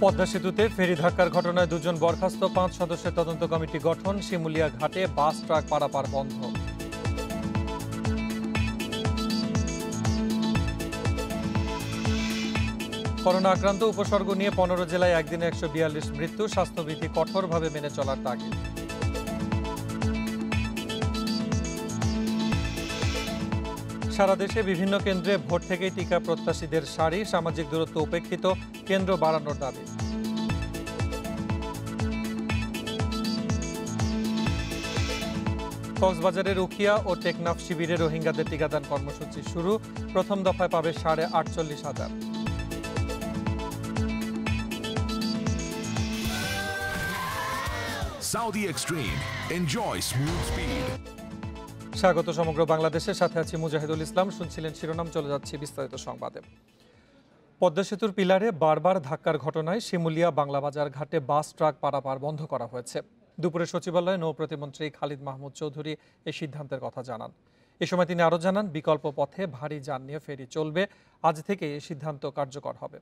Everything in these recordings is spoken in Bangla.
পদ্মা সেতুতে ফেরি ধাক্কার ঘটনায় দুজন বরখাস্ত, ৫ সদস্যের তদন্ত কমিটি গঠন। শিমুলিয়া ঘাটে বাস ট্রাক পারাপার বন্ধ। করোনা আক্রান্ত উপসর্গ নিয়ে ১৫ জেলায় একদিনে ১৪২ মৃত্যু। স্বাস্থ্যবিধি কঠোরভাবে মেনে চলার তাগিদ। সারা দেশে বিভিন্ন কেন্দ্রে ভোট থেকেই টিকা প্রত্যাশীদের সারি। সামাজিক দূরত্ব উপেক্ষিত, কেন্দ্র বাড়ানোর দাবি। কক্সবাজারের উখিয়া ও টেকনাফ শিবিরে রোহিঙ্গাদের টিকাদান কর্মসূচি শুরু। প্রথম দফায় পাবে ৪৮,৫০০। Saudi Extreme. Enjoy smooth speed. স্বাগত সমগ্র বাংলাদেশের সাথে আছি মুজাহিদুল ইসলাম। শুনছিলেন শিরোনাম, চলে যাচ্ছি বিস্তারিত সংবাদে। পদ্মা সেতুর পিলারে বারবার ধাক্কার ঘটনায় শিমুলিয়া বাংলাবাজার ঘাটে বাস ট্রাক পারাপার বন্ধ করা হয়েছে। দুপুরে সচিবালয়ে নৌ প্রতিমন্ত্রী খালিদ মাহমুদ চৌধুরী এই সিদ্ধান্তের কথা জানান। এ সময় তিনি আরও জানান, বিকল্প পথে ভারী যান নিয়ে ফেরি চলবে। আজ থেকে এই সিদ্ধান্ত কার্যকর হবে।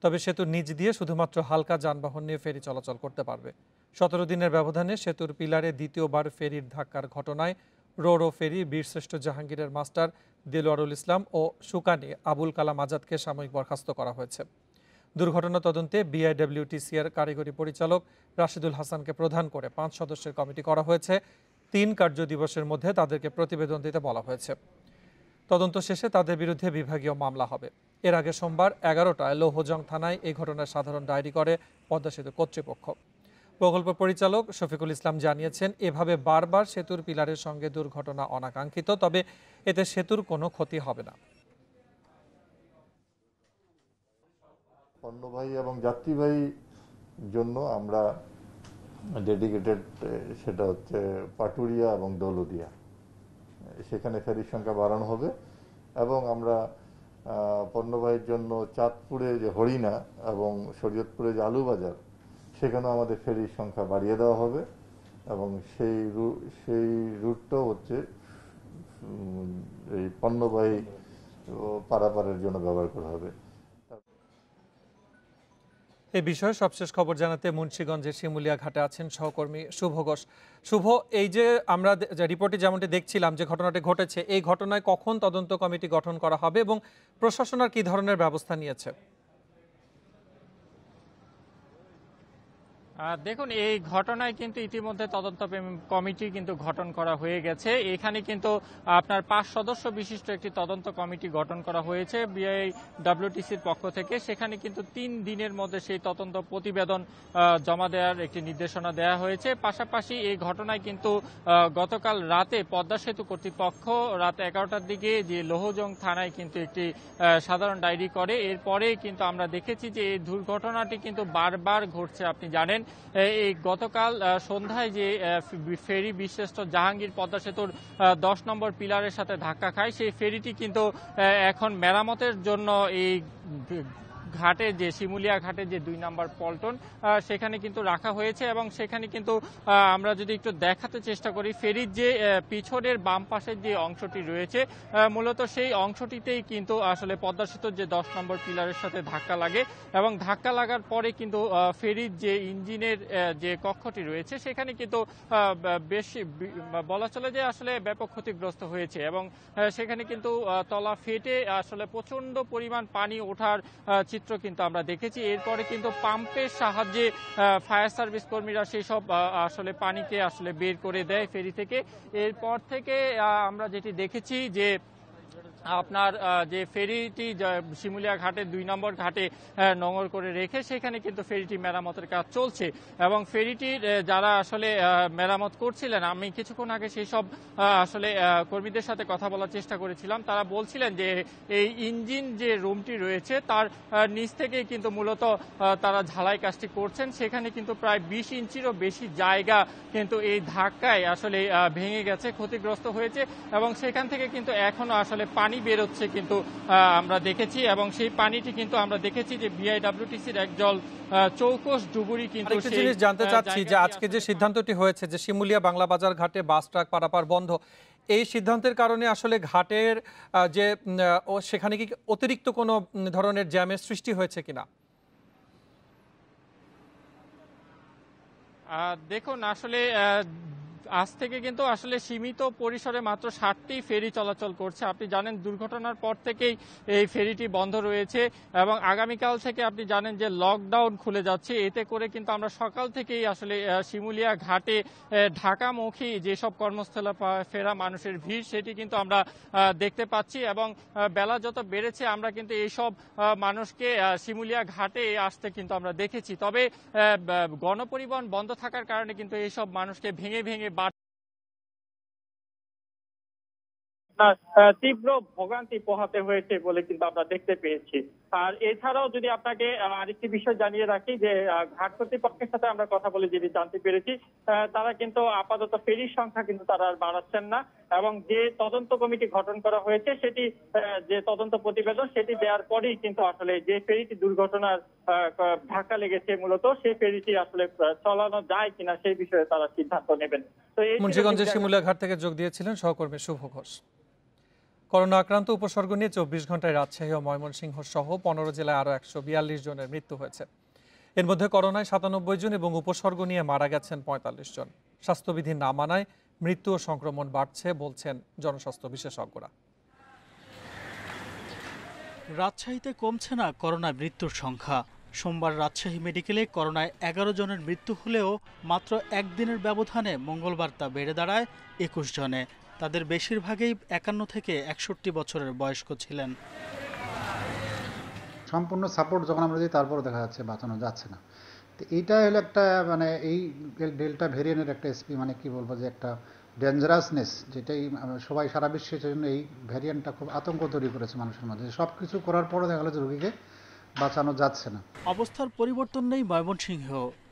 তবে সেতুর নিচ দিয়ে শুধুমাত্র হালকা যানবাহন নিয়ে ফেরি চলাচল করতে পারবে। ১৭ দিনের ব্যবধানে সেতুর পিলারে দ্বিতীয়বার ফেরির ধাক্কার ঘটনায় রোরো ফেরি বীরশ্রেষ্ঠ জাহাঙ্গীরের মাস্টার দেলোয়ারুল ইসলাম ও সুকানি আবুল কালাম আজাদকে সাময়িক বরখাস্ত করা হয়েছে। দুর্ঘটনা তদন্তে বিআইডব্লিউটিসির কারিগরি পরিচালক রাশিদুল হাসানকে প্রধান করে ৫ সদস্যের কমিটি করা হয়েছে। ৩ কার্য দিবসের মধ্যে তাদেরকে প্রতিবেদন দিতে বলা হয়েছে। তদন্ত শেষে তাদের বিরুদ্ধে বিভাগীয় মামলা হবে। এর আগে সোমবার ১১টায় লৌহজং থানায় এই ঘটনার সাধারণ ডায়েরি করে পদ্মা সেতু কর্তৃপক্ষ। প্রকল্প পরিচালক শফিকুল ইসলাম জানিয়েছেন, এভাবে বারবার সেতুর পিলারের সঙ্গে দুর্ঘটনা অনাকাঙ্ক্ষিত, তবে এতে সেতুর কোনো ক্ষতি হবে না। পণ্যবাহী এবং যাত্রীবাহী জন্য আমরা ডেডিকেটেড, সেটা হচ্ছে পাটুরিয়া এবং দৌলদিয়া, সেখানে ফেরির সংখ্যা বাড়ানো হবে। এবং আমরা পণ্যবাহীর জন্য চাঁদপুরে যে হরিণা এবং শরীয়তপুরে যে আলুবাজার, সেখানেও আমাদের ফেরির সংখ্যা বাড়িয়ে দেওয়া হবে। এবং সেই রুটটাও হচ্ছে এই পণ্যবাহী পারাপারের জন্য ব্যবহার করা হবে। এ বিষয়ে সবশেষ খবর জানাতে মুন্সিগঞ্জের শিমুলিয়া ঘাটে আছেন সহকর্মী শুভ ঘোষ। শুভ, এই যে আমরা রিপোর্টে যেমনটি দেখছিলাম যে ঘটনাটি ঘটেছে, এই ঘটনায় কখন তদন্ত কমিটি গঠন করা হবে এবং প্রশাসন আর কি ধরনের ব্যবস্থা নিয়েছে? দেখুন, এই ঘটনায় কিন্তু ইতিমধ্যে তদন্ত কমিটি কিন্তু গঠন করা হয়ে গেছে। এখানে কিন্তু আপনার ৫ সদস্য বিশিষ্ট একটি তদন্ত কমিটি গঠন করা হয়েছে বিআইডব্লিউটিসির পক্ষ থেকে। সেখানে কিন্তু ৩ দিনের মধ্যে সেই তদন্ত প্রতিবেদন জমা দেওয়ার একটি নির্দেশনা দেওয়া হয়েছে। পাশাপাশি এই ঘটনায় কিন্তু গতকাল রাতে পদ্মা সেতু কর্তৃপক্ষ রাত ১১টার দিকে যে লৌহজং থানায় কিন্তু একটি সাধারণ ডায়েরি করে। এরপরে কিন্তু আমরা দেখেছি যে এই দুর্ঘটনাটি কিন্তু বারবার ঘটছে। আপনি জানেন, এই গতকাল সন্ধ্যায় যে ফেরি বীরশ্রেষ্ঠ জাহাঙ্গীর পদ্মা সেতুর ১০ নম্বর পিলারের সাথে ধাক্কা খায়, সেই ফেরিটি কিন্তু এখন মেরামতের জন্য এই ঘাটে যে শিমুলিয়া ঘাটে যে ২ নম্বর পল্টন, সেখানে কিন্তু রাখা হয়েছে। এবং সেখানে কিন্তু আমরা যদি একটু দেখাতে চেষ্টা করি, ফেরির যে পিছনের বাম পাশের যে অংশটি রয়েছে, মূলত সেই অংশটিতেই কিন্তু আসলে পদ্মা সেতুর যে ১০ নম্বর পিলারের সাথে ধাক্কা লাগে। এবং ধাক্কা লাগার পরে কিন্তু ফেরির যে ইঞ্জিনের যে কক্ষটি রয়েছে, সেখানে কিন্তু বেশি বলা চলে যে আসলে ব্যাপক ক্ষতিগ্রস্ত হয়েছে। এবং সেখানে কিন্তু তলা ফেটে আসলে প্রচন্ড পরিমাণ পানি ওঠার চিত্র কিন্তু আমরা দেখেছি। এরপরে কিন্তু পাম্পের সাহায্যে ফায়ার সার্ভিস কর্মীরা সেই সব আসলে পানিকে আসলে বের করে দেয় ফেরি থেকে। এরপর থেকে আমরা যেটি দেখেছি যে আপনার যে ফেরিটি শিমুলিয়া ঘাটে ২ নম্বর ঘাটে নোঙর করে রেখে সেখানে কিন্তু ফেরিটি মেরামতের কাজ চলছে। এবং ফেরিটির যারা আসলে মেরামত করছিলেন, আমি কিছুক্ষণ আগে সেই সব আসলে কর্মীদের সাথে কথা বলার চেষ্টা করেছিলাম। তারা বলছিলেন যে এই ইঞ্জিন যে রুমটি রয়েছে তার নিচ থেকেই কিন্তু মূলত তারা ঝালাই কাজটি করছেন। সেখানে কিন্তু প্রায় ২০ ইঞ্চিরও বেশি জায়গা কিন্তু এই ধাক্কায় আসলে ভেঙে গেছে, ক্ষতিগ্রস্ত হয়েছে। এবং সেখান থেকে কিন্তু এখনো আসলে পানি বেরোচ্ছে কিন্তু আমরা দেখেছি। এবং সেই পানিটি কিন্তু আমরা দেখেছি যে বিআইডব্লিউটিসির একজল চৌকস ডুবুরি কিন্তু জিনিস জানতে চাচ্ছি যে আজকে যে সিদ্ধান্তটি হয়েছে যে শিমুলিয়া বাংলাবাজার ঘাটে বাস ট্রাক পারাপার বন্ধ, এই সিদ্ধান্তের কারণে আসলে ঘাটের যে সেখানে কি অতিরিক্ত কোনো ধরনের জ্যামের সৃষ্টি হয়েছে কিনা? দেখুন আসলে আজ থেকে কিন্তু আসলে সীমিত পরিসরে মাত্র 60টি ফেরি চলাচল করছে। আপনি জানেন দুর্ঘটনার পর থেকেই এই ফেরিটি বন্ধ রয়েছে এবং আগামীকাল থেকে আপনি জানেন যে লকডাউন খুলে যাচ্ছে। এতে করে কিন্তু আমরা সকাল থেকেই আসলে শিমুলিয়া ঘাটে ঢাকামুখী যেসব কর্মস্থলে ফেরা মানুষের ভিড় সেটি কিন্তু আমরা দেখতে পাচ্ছি এবং বেলা যত বেড়েছে আমরা কিন্তু এইসব মানুষকে শিমুলিয়া ঘাটে আসতে কিন্তু আমরা দেখেছি। তবে গণপরিবহন বন্ধ থাকার কারণে কিন্তু এইসব মানুষকে ভেঙে ভেঙে তীব্র ভোগান্তি পোহাতে হয়েছে বলে কিন্তু আমরা দেখতে পেয়েছি। আর এছাড়াও যদি আপনাকে আরেকটি বিষয় জানিয়ে রাখি যে ঘাট কর্তৃপক্ষের সাথে আমরা কথা বলে যেটি জানতে পেরেছি তারা কিন্তু আপাতত ফেরির সংখ্যা কিন্তু তারা আর বাড়াচ্ছেন না এবং যে তদন্ত কমিটি গঠন করা হয়েছে সেটি যে তদন্ত প্রতিবেদন সেটি দেওয়ার পরেই কিন্তু আসলে যে ফেরিটি দুর্ঘটনার ধাক্কা লেগেছে মূলত সেই ফেরিটি আসলে চালানো যায় কিনা সেই বিষয়ে তারা সিদ্ধান্ত নেবেন। তো মুন্সিগঞ্জের শিমুলিয়া ঘাট থেকে যোগ দিয়েছিলেন সহকর্মী শুভ ঘোষ। করোনা আক্রান্ত উপসর্গ নিয়ে 24 ঘন্টায় রাজশাহী ও ময়মনসিংহ সহ 15 জেলায় আরও 142 জনের মৃত্যু হয়েছে। এর মধ্যে করোনায় 97 জন এবং উপসর্গ নিয়ে মারা গেছেন 45 জন। স্বাস্থ্যবিধি না মানায় মৃত্যু ও সংক্রমণ বাড়ছে বলছেন জনস্বাস্থ্য বিশেষজ্ঞরা। রাজশাহীতে কমছে না করোনায় মৃত্যুর সংখ্যা। সোমবার রাজশাহী মেডিকেলে করোনায় 11 জনের মৃত্যু হলেও মাত্র একদিনের ব্যবধানে মঙ্গলবার তা বেড়ে দাঁড়ায় 21 জনে। তাদের বেশিরভাগই 51 থেকে 61 বছরের বয়স্ক ছিলেন। সম্পূর্ণ সাপোর্ট যখন আমরা দিই তারপর দেখা যাচ্ছে বাঁচানো যাচ্ছে না। তো এইটা হলো একটা মানে এই ডেল্টা ভেরিয়েন্টের একটা মানে কি বলবো যে একটা ডেঞ্জারাসনেস, যেটাই সবাই সারা বিশ্বের জন্য এই ভ্যারিয়েন্টটা খুব আতঙ্ক তৈরি করেছে মানুষের মধ্যে। সব কিছু করার পরও দেখা গেল যে রোগীকে বাঁচানো যাচ্ছে না। অবস্থার পরিবর্তন নেই ময়মনসিংহ।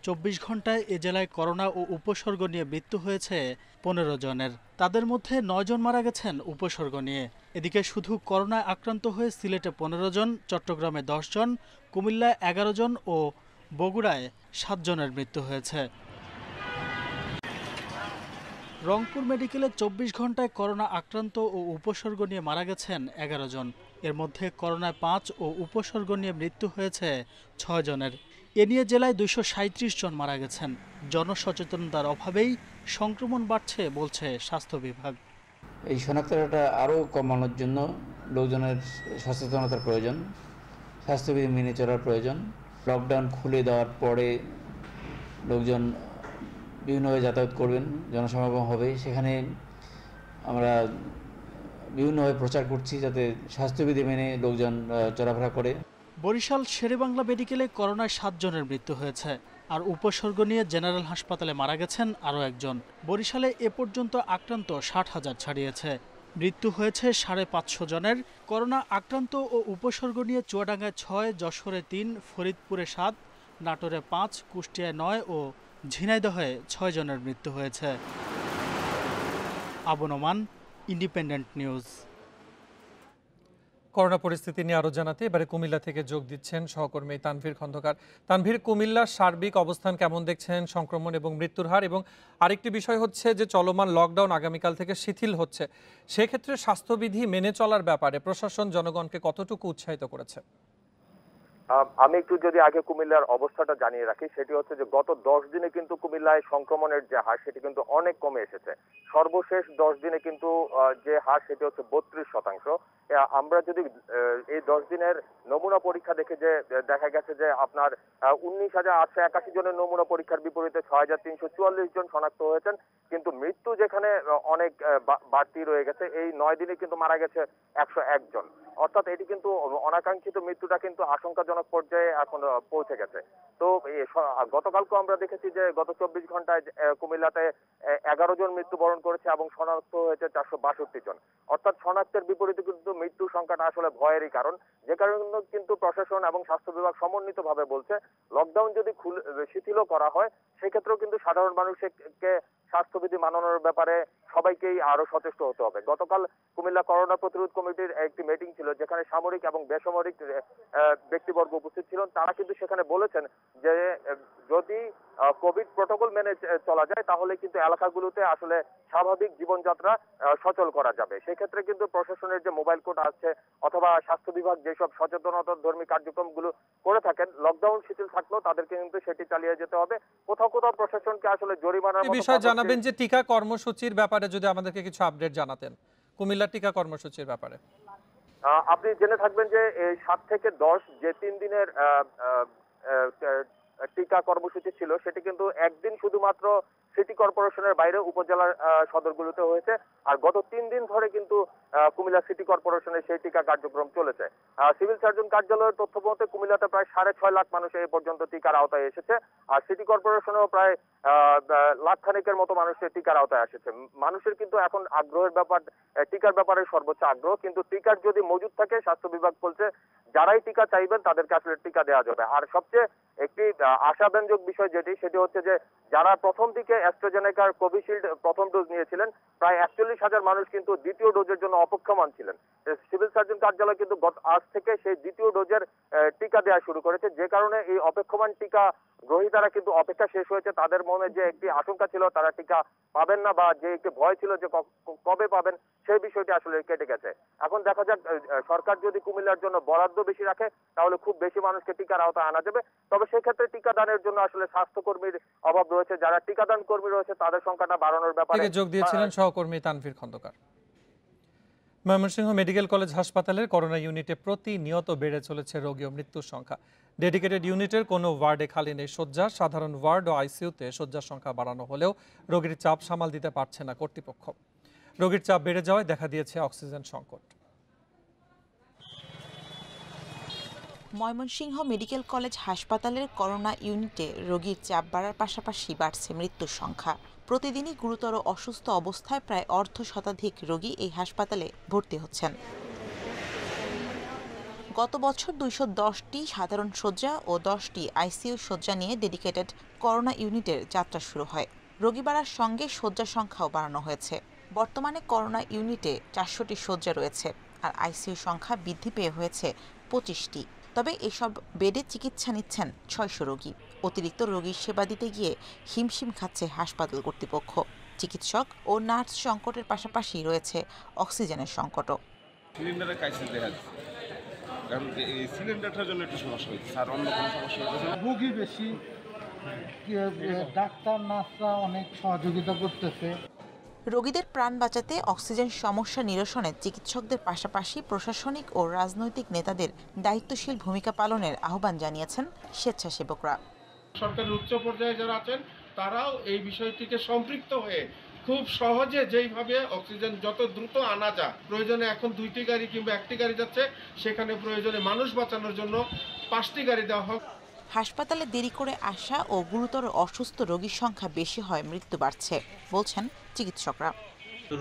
24 ঘন্টায় এ জেলায় করোনা ও উপসর্গ নিয়ে মৃত্যু হয়েছে 15 জনের। তাদের মধ্যে 9 জন মারা গেছেন উপসর্গ নিয়ে। এদিকে শুধু করোনায় আক্রান্ত হয়ে সিলেটে 15 জন, চট্টগ্রামে 10 জন, কুমিল্লায় 11 জন ও বগুড়ায় 7 জনের মৃত্যু হয়েছে। রংপুর মেডিকেলে 24 ঘন্টায় করোনা আক্রান্ত ও উপসর্গ নিয়ে মারা গেছেন 11 জন। এর মধ্যে করোনায় 5 ও উপসর্গ নিয়ে মৃত্যু হয়েছে 6 জনের। এ নিয়ে জেলায় 237 জন মারা গেছেন। জনসচেতনতার অভাবেই সংক্রমণ বাড়ছে বলছে স্বাস্থ্য বিভাগ। এই শনাক্তটা আরও কমানোর জন্য লোকজনের সচেতনতার প্রয়োজন, স্বাস্থ্যবিধি মেনে চলার প্রয়োজন। লকডাউন খুলে দেওয়ার পরে লোকজন বিভিন্নভাবে যাতায়াত করবেন, জনসমাগম হবে, সেখানে আমরা বিভিন্নভাবে প্রচার করছি যাতে স্বাস্থ্যবিধি মেনে লোকজন চলাফেরা করে। বরিশাল শেরেবাংলা মেডিকেলে করোনায় 7 জনের মৃত্যু হয়েছে। আর উপসর্গ নিয়ে জেনারেল হাসপাতালে মারা গেছেন আরও একজন। বরিশালে এ পর্যন্ত আক্রান্ত 60,000 ছাড়িয়েছে। মৃত্যু হয়েছে 550 জনের। করোনা আক্রান্ত ও উপসর্গ নিয়ে চুয়াডাঙ্গায় 6, যশোরে 3, ফরিদপুরে 7, নাটোরে 5, কুষ্টিয়ায় 9 ও ঝিনাইদহে 6 জনের মৃত্যু হয়েছে। Abu Noman, independent news. Corona পরিস্থিতি নিয়ে আরো জানাতে এবারে কুমিল্লা থেকে যোগ দিচ্ছেন সহকর্মী তানভীর খন্দকার। তানভীর, কুমিল্লার সার্বিক অবস্থান কেমন দেখছেন, সংক্রমণ এবং মৃত্যুর হার? এবং আরেকটি বিষয় হচ্ছে যে চলমান লকডাউন আগামীকাল থেকে শিথিল হচ্ছে, সেক্ষেত্রে স্বাস্থ্যবিধি মেনে চলার ব্যাপারে প্রশাসন জনগণকে কতটুকু উৎসাহিত করেছে? আমি একটু যদি আগে কুমিল্লার অবস্থাটা জানিয়ে রাখি, সেটি হচ্ছে যে গত 10 দিনে কিন্তু কুমিল্লায় সংক্রমণের যে হার সেটি কিন্তু অনেক কমে এসেছে। সর্বশেষ 10 দিনে কিন্তু যে হার সেটি হচ্ছে 32%। আমরা যদি এই 10 দিনের নমুনা পরীক্ষা দেখে যে দেখা গেছে যে আপনার 19,881 জনের নমুনা পরীক্ষার বিপরীতে 6,344 জন শনাক্ত হয়েছেন, কিন্তু মৃত্যু যেখানে অনেক বাড়তি রয়ে গেছে, এই 9 দিনে কিন্তু মারা গেছে 101 জন। অর্থাৎ এটি কিন্তু অনাকাঙ্ক্ষিত মৃত্যুটা কিন্তু আশঙ্কাজনক পর্যায়ে এখন পৌঁছে গেছে। তো গতকালকে আমরা দেখেছি যে গত 24 ঘন্টায় কুমিল্লাতে 11 জন মৃত্যুবরণ করেছে এবং শনাক্ত হয়েছে 462 জন। অর্থাৎ শনাক্তের বিপরীতে কিন্তু মৃত্যু সংখ্যাটা আসলে ভয়েরই কারণ, যে কারণে কিন্তু প্রশাসন এবং স্বাস্থ্য বিভাগ সমন্বিতভাবে বলছে লকডাউন যদি শিথিল করা হয় সেক্ষেত্রেও কিন্তু সাধারণ মানুষকে স্বাস্থ্যবিধি মানানোর ব্যাপারে সবাইকেই আরো সচেষ্ট হতে হবে। গতকাল কুমিল্লা করোনা প্রতিরোধ কমিটির একটি মিটিং ছিল, যেখানে সামরিক এবং বেসামরিক ব্যক্তিবর্গ উপস্থিত ছিলেন। তারা কিন্তু সেখানে বলেছেন যে যদি কোভিড প্রটোকল মেনে চলা যায় তাহলে কিন্তু এলাকাগুলোতে আসলে স্বাভাবিক জীবনযাত্রা সচল করা যাবে। সেক্ষেত্রে কিন্তু প্রশাসনের যে মোবাইল কোর্ট আছে অথবা স্বাস্থ্য বিভাগ যেসব সচেতনতা ধর্মী কার্যক্রমগুলো করে থাকেন, লকডাউন শিথিল থাকলেও তাদেরকে কিন্তু সেটি চালিয়ে যেতে হবে। কোথাও কোথাও প্রশাসনকে আসলে জরিমানার মতো বিষয় জানাবেন যে টিকা কর্মসূচির ব্যাপারে যদি আমাদেরকে কিছু আপডেট জানাতেন, কুমিল্লার টিকা কর্মসূচির ব্যাপারে। আপনি জেনে থাকবেন যে এই 7 থেকে 10 যে 3 দিনের টিকা কর্মসূচি ছিল, সেটি কিন্তু একদিন শুধুমাত্র সিটি কর্পোরেশনের বাইরে উপজেলার সদরগুলোতে হয়েছে। আর গত 3 দিন ধরে কিন্তু কুমিল্লা সিটি কর্পোরেশনের সেই টিকা কার্যক্রম চলেছে। সিভিল সার্জন কার্যালয়ের তথ্য মতে কুমিল্লাতে প্রায় 6.5 লাখ মানুষ এই পর্যন্ত টিকার আওতায় এসেছে। আর সিটি কর্পোরেশনেও প্রায় লাখ খানেকের মতো মানুষের টিকার আওতায় এসেছে। মানুষের কিন্তু এখন আগ্রহের ব্যাপার, টিকার ব্যাপারে সর্বোচ্চ আগ্রহ। কিন্তু টিকার যদি মজুদ থাকে, স্বাস্থ্য বিভাগ বলছে যারাই টিকা চাইবেন তাদেরকে আসলে টিকা দেওয়া যাবে। আর সবচেয়ে একটি আশাব্যঞ্জক বিষয় সেটি হচ্ছে যে যারা প্রথম দিকে অ্যাস্ট্রাজেনেকার কোভিশিল্ড প্রথম ডোজ নিয়েছিলেন, প্রায় 41,000 মানুষ কিন্তু দ্বিতীয় ডোজের জন্য অপেক্ষমান ছিলেন। সিভিল সার্জন কার্যালয় কিন্তু আজ থেকে সেই দ্বিতীয় ডোজের টিকা দেওয়া শুরু করেছে, যে কারণে এই অপেক্ষমান টিকা গ্রহীতারা কিন্তু অপেক্ষা শেষ হয়েছে। তাদের মনে যে একটি আশঙ্কা ছিল তারা টিকা পাবেন না, বা যে একটি ভয় ছিল যে কবে পাবেন, সেই বিষয়টি আসলে কেটে গেছে। এখন দেখা যাক সরকার যদি কুমিল্লার জন্য বরাদ্দ বেশি রাখে তাহলে খুব বেশি মানুষকে টিকার আওতায় আনা যাবে। তবে সেই ক্ষেত্রে টিকাদানের জন্য আসলে স্বাস্থ্যকর্মীর অভাব রয়েছে। যারা টিকাদান কর্মী রয়েছে তাদের সংখ্যাটা বাড়ানোর ব্যাপারে যোগ দিয়েছিলেন সহকর্মী তানভীর খন্দকার। ময়মনসিংহ মেডিকেল কলেজ হাসপাতালের করোনা ইউনিটে প্রতিনিয়ত বেড়ে চলেছে রোগী ও মৃত্যুর সংখ্যা। ডেডিকেটেড ইউনিটের কোনো ওয়ার্ডে খালি নেই শয্যা। সাধারণ ওয়ার্ড ও আইসিইউতে শয্যার সংখ্যা বাড়ানো হলেও রোগীর চাপ সামাল দিতে পারছে না কর্তৃপক্ষ। রোগীর চাপ বেড়ে যাওয়ায় দেখা দিয়েছে অক্সিজেন সংকট। ময়মনসিংহ মেডিকেল কলেজ হাসপাতালের করোনা ইউনিটে রোগীর চাপ বাড়ার পাশাপাশি বাড়ছে মৃত্যুর সংখ্যা। প্রতিদিনই গুরুতর অসুস্থ অবস্থায় প্রায় অর্ধশতাধিক রোগী এই হাসপাতালে ভর্তি হচ্ছেন। গত বছর 210টি সাধারণ শয্যা ও 10টি আইসিইউ শয্যা নিয়ে ডেডিকেটেড করোনা ইউনিটের যাত্রা শুরু হয়। রোগী বাড়ার সঙ্গে শয্যা সংখ্যাও বাড়ানো হয়েছে। বর্তমানে করোনা ইউনিটে 400টি শয্যা রয়েছে, আর আইসিইউ সংখ্যা বৃদ্ধি পেয়ে হয়েছে 25টি। তবে এসব বেডে চিকিৎসা নিচ্ছেন 600 রোগী। অতিরিক্ত রোগীর সেবা দিতে গিয়ে হিমশিম খাচ্ছে হাসপাতাল কর্তৃপক্ষ। চিকিৎসক ও নার্স সংকটের পাশাপাশি রয়েছে অক্সিজেনের সংকটও। সিলিন্ডারের ক্রাইসিস দেখা যাচ্ছে, কারণ এই সিলিন্ডারটার জন্য একটু সমস্যা হচ্ছে। আর অন্য কোনো সমস্যা হচ্ছে না। রোগী বেশি, ডাক্তার নার্সরা অনেক সহযোগিতা করতেছে। রোগীদের প্রাণ বাঁচাতে অক্সিজেন সমস্যা নিরসনে চিকিৎসকদের পাশাপাশি প্রশাসনিক ও রাজনৈতিক নেতাদের দায়িত্বশীল ভূমিকা পালনের আহ্বান জানিয়েছেন স্বেচ্ছাসেবকরা। সরকারের উচ্চ পর্যায়ে যারা আছেন তারাও এই বিষয়টিকে সম্পৃক্ত হয়ে খুব সহজে যেইভাবে অক্সিজেন যত দ্রুত আনা যায়, প্রয়োজনে এখন 2টি গাড়ি কিংবা 1টি গাড়ি যাচ্ছে, সেখানে প্রয়োজনে মানুষ বাঁচানোর জন্য 5টি গাড়ি দেওয়া হোক। হাসপাতালে দেরি করে আসা ও গুরুতর অসুস্থ রোগীর সংখ্যা বেশি হয় মৃত্যু বাড়ছে বলছেন চিকিৎসকরা।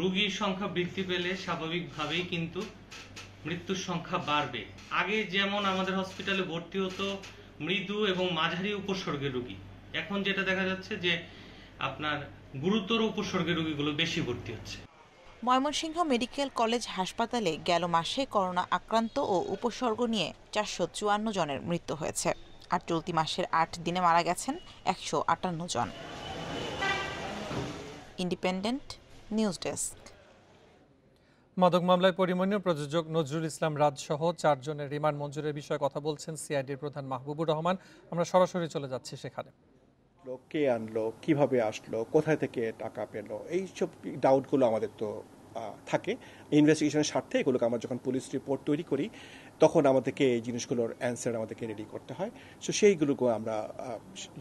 রোগীর সংখ্যা বৃদ্ধি পেলে স্বাভাবিকভাবেই কিন্তু মৃত্যুর সংখ্যা বাড়বে। আগে যেমন আমাদের হসপিটালে ভর্তি হতো মৃদু এবং মাঝারি উপসর্গের রোগী, এখন যেটা দেখা যাচ্ছে যে আপনার গুরুতর উপসর্গের রোগীগুলো বেশি ভর্তি হচ্ছে। ময়মনসিংহ মেডিকেল কলেজ হাসপাতালে গেল মাসে করোনা আক্রান্ত ও উপসর্গ নিয়ে 454 জনের মৃত্যু হয়েছে, আর চলতি মাসের 8 দিনে মারা গেছেন 158 জন। Independent news desk. মাদক মামলায় পরিমণীয় প্রযোজক নজরুল ইসলাম রাজ সহ 4 জনের রিমান্ড মঞ্জুরের বিষয়ে কথা বলছেন সিআইডির প্রধান মাহবুবুর রহমান। আমরা সরাসরি চলে যাচ্ছি সেখানে। কে আনলো, কিভাবে আসলো, কোথায় থেকে টাকা পেলো, এইসব ডাউটগুলো আমাদের তো থাকে। ইনভেস্টিগেশনের স্বার্থে এগুলোকে আমরা যখন পুলিশ রিপোর্ট তৈরি করি তখন আমাদেরকে এই জিনিসগুলোর অ্যান্সার আমাদেরকে রেডি করতে হয়। সো সেইগুলোকে আমরা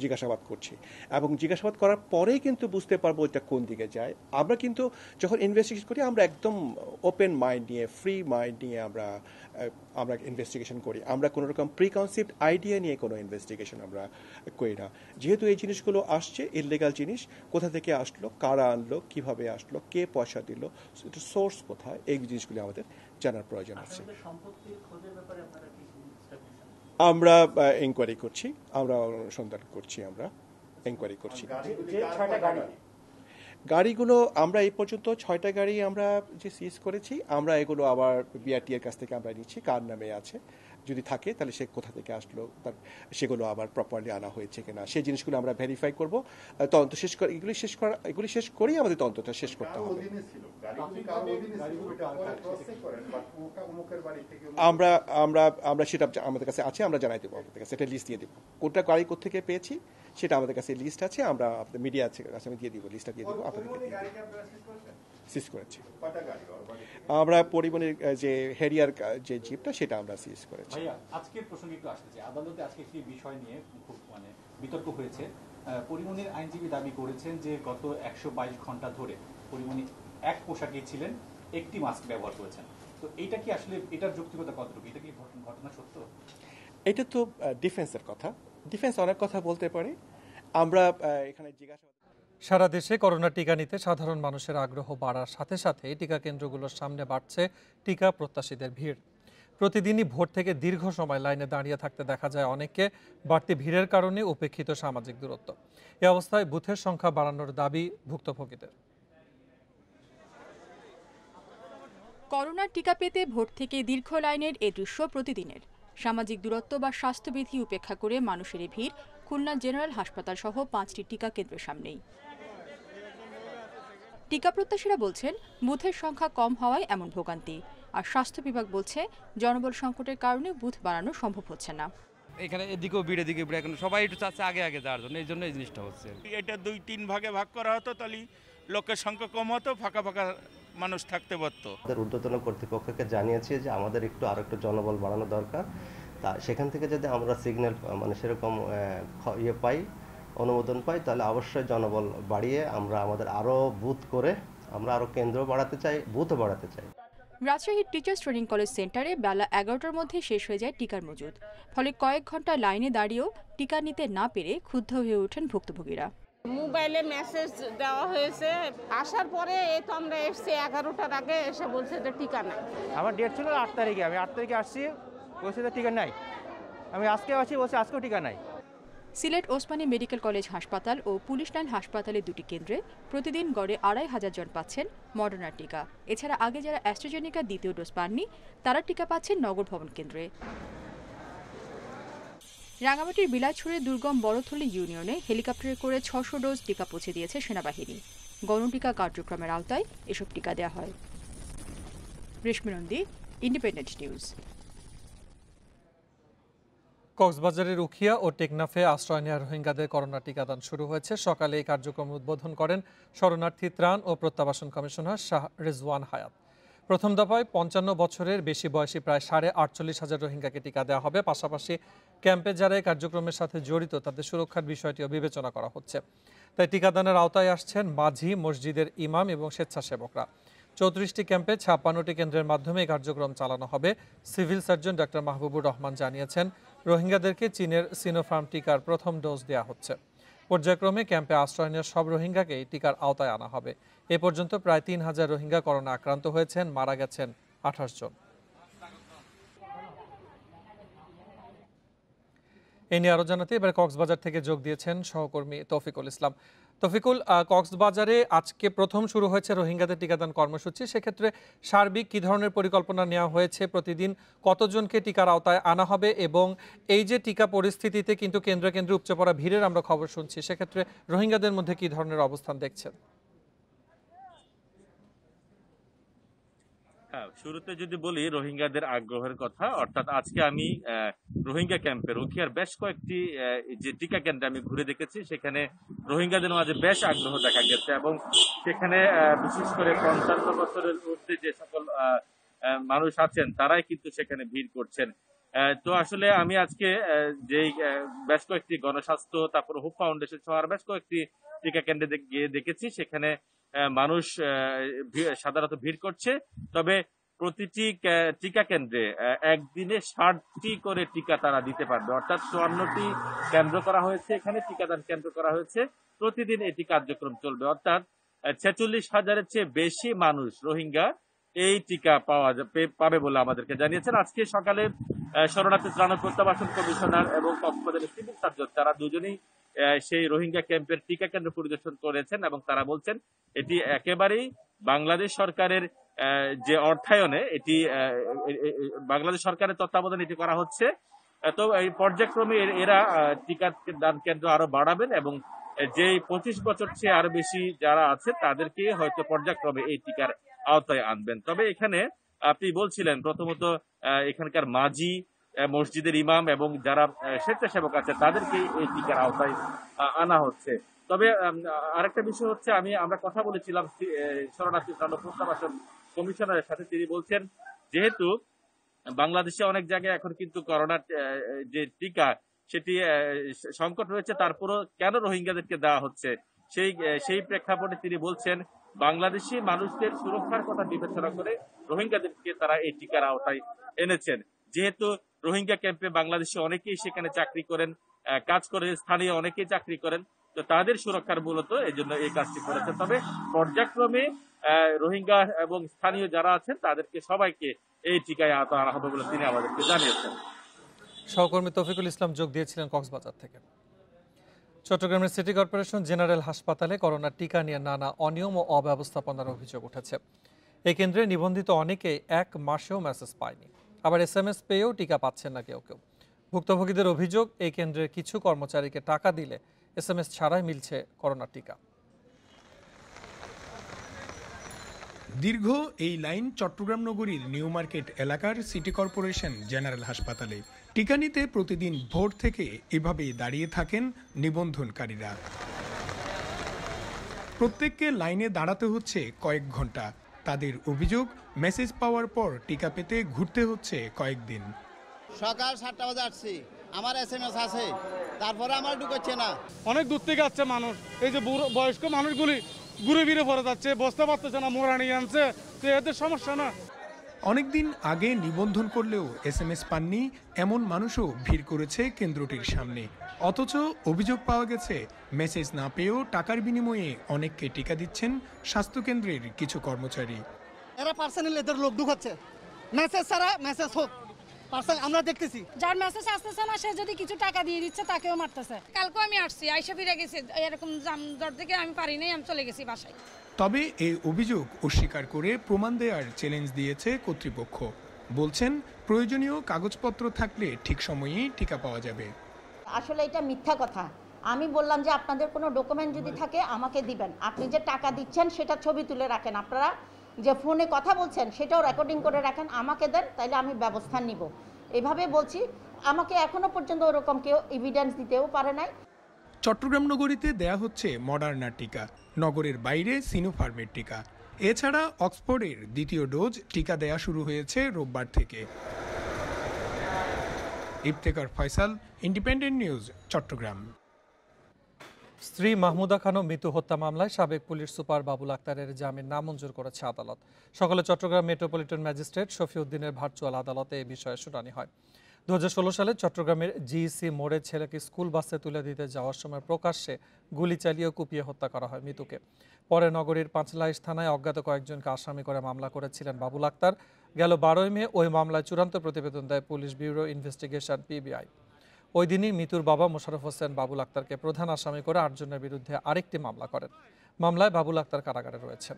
জিজ্ঞাসাবাদ করছি, এবং জিজ্ঞাসাবাদ করার পরেই কিন্তু বুঝতে পারবো এটা কোন দিকে যায়। আমরা কিন্তু যখন ইনভেস্টিগেশন করি আমরা একদম ওপেন মাইন্ড নিয়ে, ফ্রি মাইন্ড নিয়ে আমরা ইনভেস্টিগেশন করি। আমরা কোনো রকম প্রিকনসিপ্ট আইডিয়া নিয়ে কোনো ইনভেস্টিগেশন আমরা করি না। যেহেতু এই জিনিসগুলো আসছে ইললিগাল জিনিস, কোথা থেকে আসলো, কারা আনলো, কিভাবে আসলো, কে পয়সা দিল, সোর্স কোথায়, এই জিনিসগুলো আমাদের জানার প্রয়োজন আছে। আমরা এনকোয়ারি করছি, আমরা অনুসন্ধান করছি, আমরা এনকোয়ারি করছি। গাড়িগুলো আমরা এই পর্যন্ত 6টা গাড়ি আমরা যে সিজ করেছি, আমরা এগুলো আবার বিআরটি এর কাছ থেকে আমরা নিচ্ছি কার নামে আছে, যদি থাকে তাহলে সে কোথা থেকে আসলো, তার সেগুলো আবার প্রপারলি আনা হয়েছে কিনা সেই জিনিসগুলো আমরা ভেরিফাই করব। তদন্ত শেষ করে এগুলি শেষ করেই আমাদের তদন্তটা শেষ করতে হবে। আমরা আমরা আমরা সেটা আমাদের কাছে আছে, আমরা জানাই দেবো আপনাদের কাছে, এটা লিস্ট দিয়ে দেবো কোনটা গাড়ি কোথেকে পেয়েছি সেটা আমাদের কাছে লিস্ট আছে, আমরা মিডিয়া কাছে আমি দিয়ে দিব, লিস্টটা দিয়ে দেবো আপনাদেরকে। সিজ করেছি আমরা পরিবহনের যে হেরিয়ার যে জিপটা সেটা আমরা সিজ করেছি। আজকের প্রসঙ্গে একটু আসতে চাই, আদালতে আজকে একটি বিষয় নিয়ে খুব বিতর্ক হয়েছে। পরিবহনের আইনজীবী দাবি করেছেন যে গত 122 ঘন্টা ধরে পরিবহনী এক পোশাকে ছিলেন, একটি মাস্ক ব্যবহার করেছেন। তো এইটা কি আসলে এটার যৌক্তিকতা কতটুকু, এটা কি ঘটনা সত্য? এটা তো ডিফেন্সের কথা, ডিফেন্স অনেক কথা বলতে পারে। আমরা এখানে জিজ্ঞাসা সারা দেশে করোনা টিকা নিতে সাধারণ মানুষের আগ্রহ বাড়ার সাথে সাথে টিকা কেন্দ্রগুলোর সামনে বাড়ছে টিকা প্রত্যাশীদের ভিড়। প্রতিদিনই ভোর থেকে দীর্ঘ সময় লাইনে দাঁড়িয়ে থাকতে দেখা যায় অনেককে। বাড়তি ভিড়ের কারণে উপেক্ষিত সামাজিক দূরত্ব। এ অবস্থায় বুথের সংখ্যা বাড়ানোর দাবি ভুক্তভোগীদের। করোনার টিকা পেতে ভোর থেকে দীর্ঘ লাইনের এ দৃশ্য প্রতিদিনের। সামাজিক দূরত্ব বা স্বাস্থ্যবিধি উপেক্ষা করে মানুষের ভিড় খুলনা জেনারেল হাসপাতাল সহ 5টি টিকা কেন্দ্রের সামনেই। টিকা প্রত্যাশীরা বলছেন বুথের সংখ্যা কম হওয়ায় এমন ভোগান্তি, আর স্বাস্থ্য বিভাগ বলছে জনবল সংকটের কারণে বুথ বাড়ানো সম্ভব হচ্ছে না। এখানে এদিকেও ভিড় এদিকে ভিড়, এখন সবাই একটু চাচ্ছে আগে আগে যাওয়ার জন্য, এই জন্য এই জিনিসটা হচ্ছে। এটা 2-3 ভাগে ভাগ করা হতো, তাহলে লোকের সংখ্যা কম হতো, ফাঁকা ফাঁকা মানুষ থাকতে পারতো। ঊর্ধ্বতন কর্তৃপক্ষকে জানিয়েছি যে আমাদের আরো একটু জনবল বাড়ানো দরকার। তা সেখান থেকে যদি আমরা সিগন্যাল সেরকম পাই, অনুমোদন পাই, তাহলে অবশ্যই জনবল বাড়িয়ে আমরা আমাদের আরো বুথ করে আমরা আরো কেন্দ্র বাড়াতে চাই, বুথও বাড়াতে চাই। রাজশাহীর টিচার্স ট্রেনিং কলেজ সেন্টারে বেলা 11টার মধ্যে শেষ হয়ে যায় টিকার মজুদ। ফলে কয়েক ঘন্টা লাইনে দাঁড়িয়েও টিকা নিতে না পেরে ক্ষুব্ধ হয়ে ওঠেন ভুক্তভোগীরা। মোবাইলে মেসেজ দেওয়া হয়েছে, আসার পরে এই তো আমরা এসছি 11টার আগে, এসে বলছে যে টিকা নাই। আমার ডেট ছিল 8 তারিখে, আমি 8 তারিখে আসছি, বলছে যে টিকা নাই। আমি আজকে আসছি, বলছে আজকেও টিকা নাই। সিলেট ওসমানী মেডিকেল কলেজ হাসপাতাল ও পুলিশ লাইন হাসপাতালের দুটি কেন্দ্রে প্রতিদিন গড়ে 2,500 জন পাচ্ছেন মডার্নার টিকা। এছাড়া আগে যারা অ্যাস্ট্রাজেনেকা দ্বিতীয় ডোজ পাননি তারা টিকা পাচ্ছেন নগর ভবন কেন্দ্রে। রাঙামাটির বিলাইছড়ির দুর্গম বড়থলি ইউনিয়নে হেলিকপ্টারে করে 600 ডোজ টিকা পৌঁছে দিয়েছে সেনাবাহিনী। গণটিকা কার্যক্রমের আওতায় এসব টিকা দেওয়া হয়। রেশমি নন্দী, ইন্ডিপেন্ডেন্ট নিউজ। কক্সবাজারের উখিয়া ও টেকনাফে আশ্রয় নেওয়া রোহিঙ্গাদের করোনা টিকাদান শুরু হয়েছে। সকালে এই কার্যক্রম উদ্বোধন করেন শরণার্থী ত্রাণ ও প্রত্যাবাসন কমিশনার শাহ রেজওয়ান হায়াত। প্রথম দফায় 55 বছরের বেশি বয়সী প্রায় 48,500 রোহিঙ্গাকে টিকা দেওয়া হবে। পাশাপাশি ক্যাম্পে যারা এই কার্যক্রমের সাথে জড়িত তাদের সুরক্ষার বিষয়টিও বিবেচনা করা হচ্ছে। তাই টিকাদানের আওতায় আসছেন মাঝি, মসজিদের ইমাম এবং স্বেচ্ছাসেবকরা। 34টি ক্যাম্পে 56টি কেন্দ্রের মাধ্যমে এই কার্যক্রম চালানো হবে। Civil surgeon doctor Mahbubur Rahman জানিয়েছেন, রোহিঙ্গাদেরকে চীনের সিনোফার্ম টিকার প্রথম ডোজ দেওয়া হচ্ছে। পর্যায়ক্রমে ক্যাম্পে আশ্রয় নেওয়া সব রোহিঙ্গাকে এই টিকার আওতায় আনা হবে। এ পর্যন্ত প্রায় 3,000 রোহিঙ্গা করোনা আক্রান্ত হয়েছেন, মারা গেছেন 28 জন। এ নিয়ে আরো জানাতে এবার কক্সবাজার থেকে যোগ দিয়েছেন সহকর্মী তৌফিকুল ইসলাম। তৌফিকুল, কক্সবাজারে আজকে প্রথম শুরু হয়েছে রোহিঙ্গাদের টিকাদান কর্মসূচি। সেক্ষেত্রে সার্বিক কি ধরনের পরিকল্পনা নেওয়া হয়েছে? প্রতিদিন কতজনকে টিকার আওতায় আনা হবে? এবং এই যে টিকা পরিস্থিতিতে কিন্তু কেন্দ্রে কেন্দ্রে উপচে পড়া ভিড়ের আমরা খবর শুনছি, সেক্ষেত্রে রোহিঙ্গাদের মধ্যে কি ধরনের অবস্থান দেখছেন? শুরুতে যদি বলি রোহিঙ্গাদের আগ্রহের কথা, অর্থাৎ আজকে আমি রোহিঙ্গা ক্যাম্পের উখিয়ার বেশ কয়েকটি যে টিকা কেন্দ্রে আমি ঘুরে দেখেছি, সেখানে রোহিঙ্গাদের মাঝে বেশ আগ্রহ দেখা গেছে এবং সেখানে বিশেষ করে 55 বছরের ঊর্ধ্বে যে সকল মানুষ আছেন তারাই কিন্তু সেখানে ভিড় করছেন। তো আসলে আমি আজকে যেই বেশ কয়েকটি গণস্বাস্থ্য, তারপর হোপ ফাউন্ডেশন সহ আর বেশ কয়েকটি টিকা কেন্দ্রে গিয়ে দেখেছি, সেখানে মানুষ সাধারণত ভিড় করছে। তবে প্রতিটি টিকা কেন্দ্রে একদিনে 60টি করে টিকা তারা দিতে পারবে, অর্থাৎ 54টি কেন্দ্র করা হয়েছে, এখানে টিকাদান কেন্দ্র করা হয়েছে। প্রতিদিন এটি কার্যক্রম চলবে, অর্থাৎ 46,000-এর চেয়ে বেশি মানুষ রোহিঙ্গা এই টিকা পাবে বলে আমাদেরকে জানিয়েছেন। আজকে সকালে শরণার্থী ত্রাণ ও প্রত্যাবাসন কমিশনার এবং কক্সবাজারের সিভিল সার্জন তারা দুজনেই সেই রোহিঙ্গা ক্যাম্পের টিকা কেন্দ্র পরিদর্শন করেছেন এবং তারা বলছেন এটি একেবারেই বাংলাদেশ সরকারের যে অর্থায়নে এটি বাংলাদেশ সরকারের তত্ত্বাবধানে এটি করা হচ্ছে। তো এই পর্যায়ক্রমে এরা টিকা দান কেন্দ্র আরো বাড়াবেন এবং যে 25 বছর চেয়ে আরো বেশি যারা আছে তাদেরকে হয়তো পর্যায়ক্রমে এই টিকার আওতায় আনবেন। তবে এখানে আপনি বলছিলেন প্রথমত এখানকার মাঝি, মসজিদের ইমাম এবং যারা স্বেচ্ছাসেবক আছে তাদেরকে এই টিকার আওতায় আনা হচ্ছে। তবে আরেকটা বিষয় হচ্ছে আমরা কথা বলেছিলাম শরণার্থী পুনর্বাসন কমিশনারের সাথে, তিনি বলছেন যেহেতু বাংলাদেশে অনেক জায়গায় এখন কিন্তু করোনার যে টিকা সেটি সংকট রয়েছে, তারপরও কেন রোহিঙ্গাদেরকে দেওয়া হচ্ছে সেই প্রেক্ষাপটে তিনি বলছেন বাংলাদেশি মানুষদের সুরক্ষার কথা বিবেচনা করে রোহিঙ্গাদেরকে তারা এই টিকার আওতায় এনেছেন। যেহেতু রোহিঙ্গা ক্যাম্পে বাংলাদেশে অনেকেই সেখানে চাকরি করেন, কাজ করে, স্থানীয় অনেকেই চাকরি করেন, তো তাদের সুরক্ষার মূলত এই জন্য এই কাজটি করেছেন। তবে পর্যায়ক্রমে রোহিঙ্গা এবং স্থানীয় যারা আছেন তাদেরকে সবাইকে এই টিকায় আওতা আনা হবে বলে তিনি আমাদেরকে জানিয়েছেন। সহকর্মী তৌফিকুল ইসলাম যোগ দিয়েছিলেন কক্সবাজার থেকে। চট্টগ্রামের সিটি কর্পোরেশন জেনারেল হাসপাতালে করোনার টিকা নিয়ে নানা অনিয়ম ও অব্যবস্থাপনার অভিযোগ উঠেছে। এই কেন্দ্রে নিবন্ধিত অনেকে 1 মাসেও মেসেজ পায়নি, আবার SMS পেয়েও টিকা পাচ্ছেন না কেউ কেউ। ভুক্তভোগীদের অভিযোগ এই কেন্দ্রের কিছু কর্মচারীকে টাকা দিলে SMS ছাড়াই মিলছে করোনার টিকা। দীর্ঘ এই লাইন চট্টগ্রাম নগরীর নিউ মার্কেট এলাকার সিটি কর্পোরেশন জেনারেল হাসপাতালে। টিকা নিতে প্রতিদিন ভোর থেকে এভাবেই দাঁড়িয়ে থাকেন নিবন্ধনকারীরা। প্রত্যেককে লাইনে দাঁড়াতে হচ্ছে কয়েক ঘন্টা। তাদের অভিযোগ মেসেজ পাওয়ার পর টিকা পেতে ঘুরতে হচ্ছে কয়েকদিন। সকাল 7টা বাজে আসছি, আমার SMS আছে, তারপরে আমার ঢুকছে না। অনেক দূর থেকে আসছে মানুষ, এই যে বয়স্ক মানুষগুলি ঘুরে ফিরে পড়ে যাচ্ছে, বসতে পারতেছে না, মোড়া নিয়ে আনছে, তো এদের সমস্যা না। অনেকদিন আগে নিবন্ধন করলেও SMS পাননি এমন মানুষও ভিড় করেছে কেন্দ্রটির সামনে। অথচ অভিযোগ পাওয়া গেছে মেসেজ না পেয়েও টাকার বিনিময়ে অনেককে টিকা দিচ্ছেন স্বাস্থ্যকেন্দ্রের কিছু কর্মচারী। এরা পার্সোনালি এদের লোক ঢুকাচ্ছে, মেসেজ ছাড়া মেসেজ হোক পার্সোনাল আমরা দেখতেছি। যার মেসেজ আসতেছে না সে যদি কিছু টাকা দিয়ে দিচ্ছে তাকেও মারতেছে। কালকে আমি আসছি, আইসা ফিরে গেছি, এরকম জামদর থেকে আমি পারি নাই, আমি চলে গেছি বাসায়। তবে এই অভিযোগ অস্বীকার করে প্রমাণ দেওয়ার চ্যালেঞ্জ দিয়েছে কর্তৃপক্ষ। বলছেন প্রয়োজনীয় কাগজপত্র থাকলে ঠিক সময়েই টিকা পাওয়া যাবে। আসলে এটা মিথ্যা কথা। আমি বললাম যে আপনাদের কোনো ডকুমেন্ট যদি থাকে আমাকে দিবেন, আপনি যে টাকা দিচ্ছেন সেটা ছবি তুলে রাখেন, আপনারা যে ফোনে কথা বলছেন সেটাও রেকর্ডিং করে রাখেন, আমাকে দেন, তাইলে আমি ব্যবস্থা নিব। এভাবে বলছি, আমাকে এখনো পর্যন্ত ওরকম কেউ এভিডেন্স দিতেও পারে নাই। চট্টগ্রাম নগরীতে দেয়া হচ্ছে মডার্না টিকা, নগরের বাইরে সিনোফার্মের টিকা। এছাড়া অক্সফোর্ডের দ্বিতীয় ডোজ টিকা দেয়া শুরু হয়েছে রোববার থেকে। Iftekhar Faisal, independent news, Chittagong. স্ত্রী মাহমুদা খানম মৃত্যু হত্যা মামলায় সাবেক পুলিশ সুপার বাবুল আক্তারের জামিন নামঞ্জুর করেছে আদালত। সকালে চট্টগ্রাম মেট্রোপলিটন ম্যাজিস্ট্রেট শফিউদ্দিনের ভার্চুয়াল আদালতে এই বিষয়ে শুনানি হয়। 2016 সালে চট্টগ্রামের জিইসি মোড়ে ছেলেকে স্কুল বাসে তুলে দিতে যাওয়ার সময় প্রকাশ্যে গুলি চালিয়ে কুপিয়ে হত্যা করা হয় মৃতুকে। পরে নগরীর পাঁচলাইশ থানায় অজ্ঞাত কয়েকজনকে আসামি করে মামলা করেছিলেন বাবুল আক্তার। গেল 12 মে ওই মামলায় চূড়ান্ত প্রতিবেদন দেয় পুলিশ ব্যুরো ইনভেস্টিগেশন PBI। ওই দিনই মৃতুর বাবা মোশাররফ হোসেন বাবুল আক্তারকে প্রধান আসামি করে 8 জনের বিরুদ্ধে আরেকটি মামলা করেন। মামলায় বাবুল আক্তার কারাগারে রয়েছেন।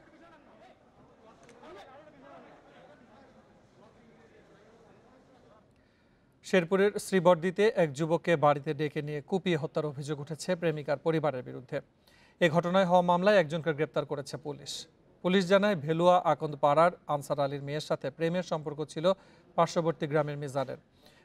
শেরপুরের শ্রীবর্দিতে এক যুবককে বাড়িতে ডেকে নিয়ে কুপিয়ে হত্যার অভিযোগ উঠেছে প্রেমিকার পরিবারের বিরুদ্ধে। এ ঘটনায় হওয়া মামলায় একজনকে গ্রেপ্তার করেছে পুলিশ। পুলিশ জানায় ভেলুয়া আকন্দ পাড়ার আনসার আলীর মেয়ের সাথে প্রেমের সম্পর্ক ছিল পার্শ্ববর্তী গ্রামের মিজানের।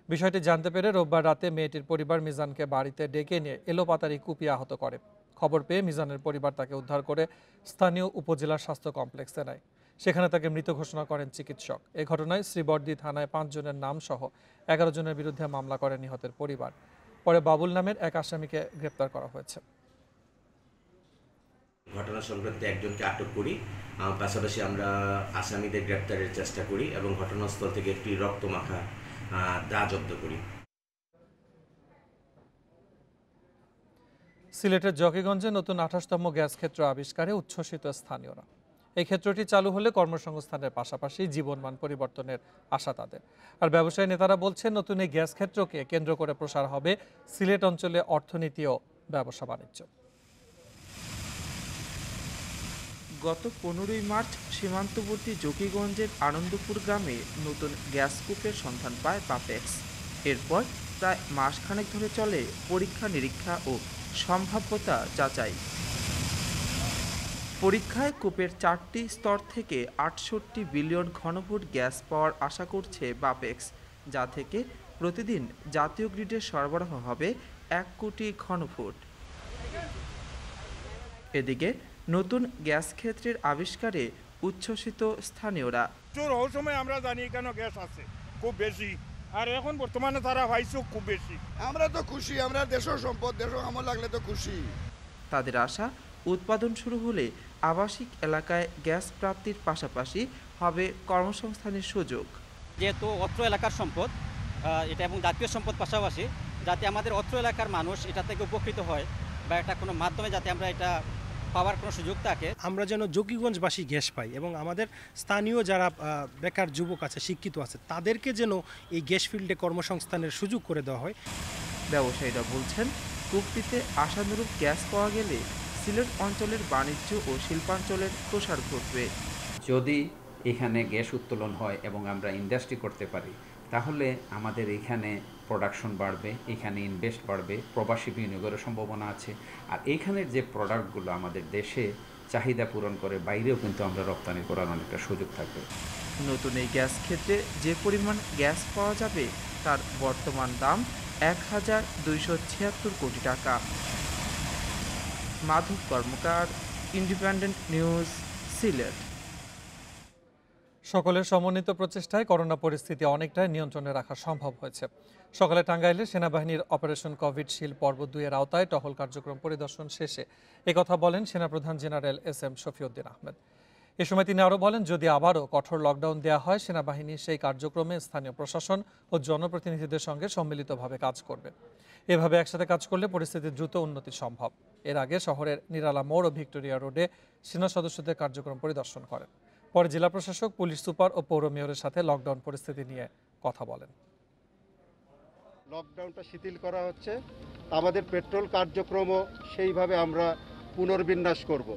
বিষয়টি জানতে পেরে রোববার রাতে মেয়েটির পরিবার মিজানকে বাড়িতে ডেকে নিয়ে এলোপাতাড়ি কুপিয়ে আহত করে। খবর পেয়ে মিজানের পরিবার তাকে উদ্ধার করে স্থানীয় উপজেলা স্বাস্থ্য কমপ্লেক্সে নেয়। সেখানে তাকে মৃত ঘোষণা করেন চিকিৎসক। এ ঘটনায় শ্রীবর্দী থানায় 5 জনের নাম সহ 11 জনের বিরুদ্ধে মামলা করে নিহতের পরিবার। পরে বাবুল নামের এক আসামিকে গ্রেপ্তার করা হয়েছে। ঘটনা সংক্রান্তে একজনকে আটক করি, পাশাপাশি আমরা আসামিদের গ্রেপ্তারের চেষ্টা করি এবং ঘটনাস্থল থেকে একটি রক্তমাখা দা জব্দ করি। সিলেটের জকিগঞ্জে নতুন 28তম গ্যাস ক্ষেত্র আবিষ্কারে উচ্ছ্বসিত স্থানীয়রা। এই ক্ষেত্রটি চালু হলে কর্মসংস্থানের পাশাপাশি জীবনমান পরিবর্তনের আশা তাদের। আর ব্যবসায়ী নেতারা বলছেন নতুন এই গ্যাস ক্ষেত্রকে কেন্দ্র করে প্রসার হবে সিলেট অঞ্চলে অর্থনীতি ও ব্যবসা বাণিজ্য। গত 15ই মার্চ সীমান্তবর্তী জকিগঞ্জের আনন্দপুর গ্রামে নতুন গ্যাস কূপের সন্ধান পায় বাপেক্স। এরপর প্রায় মাসখানেক ধরে চলে পরীক্ষা নিরীক্ষা ও সম্ভাব্যতা যাচাই। পরীক্ষায় কূপের 4টি স্তর থেকে 68 বিলিয়ন ঘনফুট গ্যাস পাওয়ার আশা করছে বাপেক্স, যা থেকে প্রতিদিন জাতীয় গ্রিডে সরবরাহ হবে 1 কোটি ঘনফুট। এদিকে নতুন গ্যাস ক্ষেত্রের আবিষ্কারে উচ্ছ্বসিত স্থানীয়রা। চোর হওয়ার সময় আমরা জানি কেন গ্যাস আছে খুব বেশি, আর এখন বর্তমানে তারা পাইছে খুব বেশি। আমরা তো খুশি, আমরা দেশের সম্পদ, দেশ আমার লাগলে তো খুশি। তাদের আশা, উৎপাদন শুরু হলে আবাসিক এলাকায় গ্যাস প্রাপ্তির পাশাপাশি হবে কর্মসংস্থানের সুযোগ। যেহেতু অত্র এলাকার সম্পদ এটা এবং জাতীয় সম্পদ পাশাপাশি, যাতে আমাদের অত্র এলাকার মানুষ এটা থেকে উপকৃত হয় বা এটা কোনো মাধ্যমে যাতে আমরা এটা পাওয়ার কোনো সুযোগ থাকে। আমরা যেন জকিগঞ্জবাসী গ্যাস পাই এবং আমাদের স্থানীয় যারা বেকার যুবক আছে, শিক্ষিত আছে, তাদেরকে যেন এই গ্যাস ফিল্ডে কর্মসংস্থানের সুযোগ করে দেওয়া হয়। ব্যবসায়ীরা বলছেন, কূপটিতে আশানুরূপ গ্যাস পাওয়া গেলে সিলেট অঞ্চলের বাণিজ্য ও শিল্পাঞ্চলের প্রসার ঘটবে। যদি এখানে গ্যাস উত্তোলন হয় এবং আমরা ইন্ডাস্ট্রি করতে পারি, তাহলে আমাদের এখানে প্রোডাকশন বাড়বে, এখানে ইনভেস্ট বাড়বে, প্রবাসী বিনিয়োগের সম্ভাবনা আছে। আর এইখানের যে প্রোডাক্টগুলো আমাদের দেশে চাহিদা পূরণ করে, বাইরেও কিন্তু আমরা রপ্তানি করার অনেকটা সুযোগ থাকবে। নতুন এই গ্যাস ক্ষেত্রে যে পরিমাণ গ্যাস পাওয়া যাবে তার বর্তমান দাম 1276 কোটি টাকা। মাধব কর্মকার, ইন্ডিপেন্ডেন্ট নিউজ, সিলেট। সকলের সমন্বিত প্রচেষ্টায় করোনা পরিস্থিতি অনেকটাই নিয়ন্ত্রণে রাখা সম্ভব হয়েছে। সকালে টাঙ্গাইলে সেনাবাহিনীর অপারেশন কোভিড শিল্ড পর্ব 2 এর আওতায় টহল কার্যক্রম পরিদর্শন শেষে একথা বলেন সেনাপ্রধান জেনারেল এস.এম. শফিউদ্দিন আহমেদ। এ সময় তিনি আরও বলেন, যদি আবারও কঠোর লকডাউন দেওয়া হয়, সেনাবাহিনী সেই কার্যক্রমে স্থানীয় প্রশাসন ও জনপ্রতিনিধিদের সঙ্গে সম্মিলিতভাবে কাজ করবে। এভাবে একসাথে কাজ করলে পরিস্থিতির দ্রুত উন্নতি সম্ভব। এর আগে শহরের নিরালা মোড় ও ভিক্টোরিয়া রোডে সেনা সদস্যদের কার্যক্রম পরিদর্শন করেন। পরে জেলা প্রশাসক, পুলিশ সুপার ও পৌর মেয়রের সাথে লকডাউন পরিস্থিতি নিয়ে কথা বলেন। লকডাউনটা শিথিল করা হচ্ছে, আমাদের পেট্রোল কার্যক্রমও সেইভাবে আমরা পুনর্বিন্যাস করব।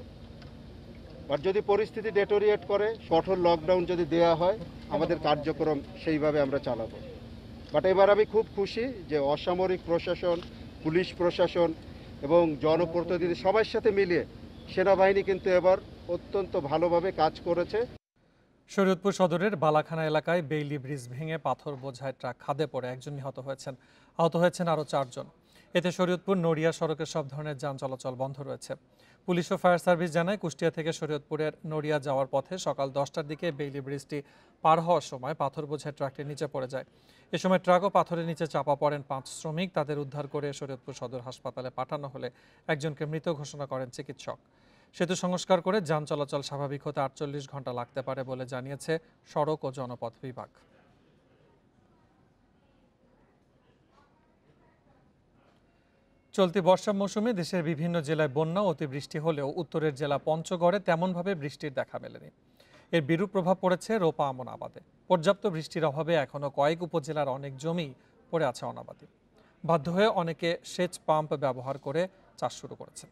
আর যদি পরিস্থিতি ডেটোরিয়েট করে, কঠোর লকডাউন যদি দেওয়া হয়, আমাদের কার্যক্রম সেইভাবে আমরা চালাবো। বাট এবার আমি খুব খুশি যে অসামরিক প্রশাসন, পুলিশ প্রশাসন এবং জনপ্রতিনিধি সবার সাথে মিলিয়ে সেনাবাহিনী কিন্তু এবার অত্যন্ত ভালোভাবে কাজ করেছে। শরীয়তপুর সদরের বালাখানা এলাকায় বেইলি ব্রিজ ভেঙে পাথর বোঝায় ট্রাক খাদে পড়ে একজন নিহত হয়েছেন। আহত হয়েছেন আরও 4 জন। এতে শরীয়তপুর নড়িয়া সড়কের সব ধরনের যান চলাচল বন্ধ রয়েছে। পুলিশ ও ফায়ার সার্ভিস জানায়, কুষ্টিয়া থেকে শরীয়তপুরের নড়িয়া যাওয়ার পথে সকাল 10টার দিকে বেইলি ব্রিজটি পার হওয়ার সময় পাথর বোঝায় ট্রাকটি নিচে পড়ে যায়। এ সময় ট্রাক ও পাথরের নিচে চাপা পড়েন 5 শ্রমিক। তাদের উদ্ধার করে শরীয়তপুর সদর হাসপাতালে পাঠানো হলে একজনকে মৃত ঘোষণা করেন চিকিৎসক। সেতু সংস্কার করে যান চলাচল স্বাভাবিক হতে 48 ঘন্টা লাগতে পারে বলে জানিয়েছে সড়ক ও জনপথ বিভাগ। চলতি বর্ষা মৌসুমে দেশের বিভিন্ন জেলায় বন্যা ও অতিবৃষ্টি হলেও উত্তরের জেলা পঞ্চগড়ে তেমনভাবে বৃষ্টির দেখা মেলেনি। এর বিরূপ প্রভাব পড়েছে রোপা আমন আবাদে। পর্যাপ্ত বৃষ্টির অভাবে এখনও কয়েক উপজেলার অনেক জমি পড়ে আছে অনাবাদি। বাধ্য হয়ে অনেকে সেচ পাম্প ব্যবহার করে চাষ শুরু করেছে।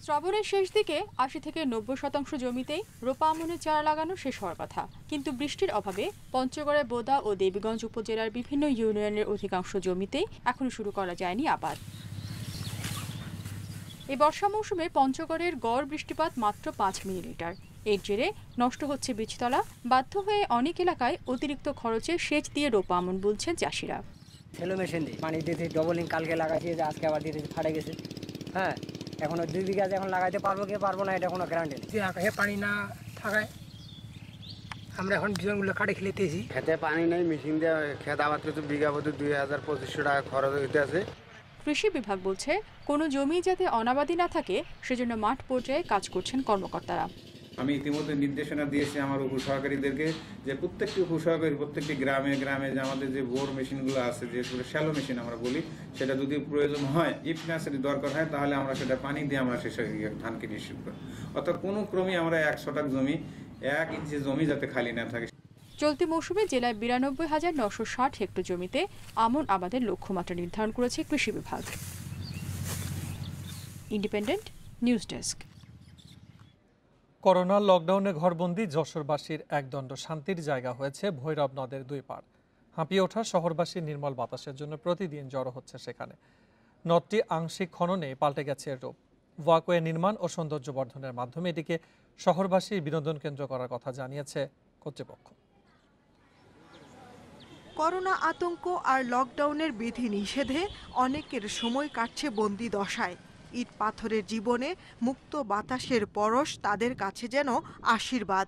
শ্রাবণের শেষ দিকে 80 থেকে 90% জমিতেই রোপা আমনের চারা লাগানো শেষ হওয়ার কথা, কিন্তু বৃষ্টির অভাবে পঞ্চগড়ের বোদা ও দেবীগঞ্জ উপজেলার বিভিন্ন ইউনিয়নের অধিকাংশ জমিতেই এখনো শুরু করা যায়নি আবাদ। এই বর্ষা মৌসুমে পঞ্চগড়ের গড় বৃষ্টিপাত মাত্র 5 মিলিমিটার। এর জেরে নষ্ট হচ্ছে বীজতলা। বাধ্য হয়ে অনেক এলাকায় অতিরিক্ত খরচে সেচ দিয়ে রোপা আমন বলছেন চাষিরা। সেলো মেশিন দিয়ে পানি দিতে ডবলিং কালকে লাগাচ্ছি, আজকে আবার দিতে ফাটে গেছে। হ্যাঁ, এখন 2 বিঘা এখন লাগাইতে পারবো কি পারবো না এটা কোনো গ্যারান্টি নেই। আকাশে পানি না থাকায় আমরা এখন বিজনগুলো কাটে খেলেতেছি। খেতে পানি নেই, মেশিন দিয়ে খেত আবাদ করতে বিঘা প্রতি 2200-2500 টাকা খরচ হইতে আছে। কৃষি বিভাগ বলছে, কোনো জমি যাতে অনাবাদি না থাকে সেজন্য মাঠ পর্যায়ে কাজ করছেন কর্মকর্তারা। আমি ইতিমধ্যে নির্দেশনা দিয়েছি আমার উপসহকারীদেরকে যে প্রত্যেকটি উপসহকারী প্রত্যেকটি গ্রামে গ্রামে যে আমাদের যে বোর মেশিনগুলো আছে, যে শ্যালো মেশিন আমরা বলি, সেটা যদি প্রয়োজন হয়, ইফ নেসেসারি দরকার হয়, তাহলে আমরা সেটা পানি দিয়ে আমরা শেষ ধানকে নিশ্চিত করি। অর্থাৎ কোনো ক্রমে আমরা 100 জমি 1 ইঞ্চি জমি যাতে খালি না থাকে। চলতি মৌসুমে জেলায় ৯২,৯৬০ হেক্টর জমিতে আমন আবাদের লক্ষ্যমাত্রা নির্ধারণ করেছে কৃষি বিভাগ। Independent news desk. করোনা লকডাউনে ঘরবন্দি যশোরবাসীর একদণ্ড শান্তির জায়গা হয়েছে ভৈরব নদের দুই পাড়। হাঁপিয়ে ওঠা শহরবাসীর নির্মল বাতাসের জন্য প্রতিদিন জড়ো হচ্ছে সেখানে। নদটি আংশিক খননে পাল্টে গেছে এর রূপ। ওয়াকওয়ে নির্মাণ ও সৌন্দর্য বর্ধনের মাধ্যমে এটিকে শহরবাসীর বিনোদন কেন্দ্র করার কথা জানিয়েছে কর্তৃপক্ষ। করোনা আতঙ্ক আর লকডাউনের বিধি নিষেধে অনেকের সময় কাটছে বন্দি দশায়। ইট পাথরের জীবনে মুক্ত বাতাসের পরশ তাদের কাছে যেন আশীর্বাদ।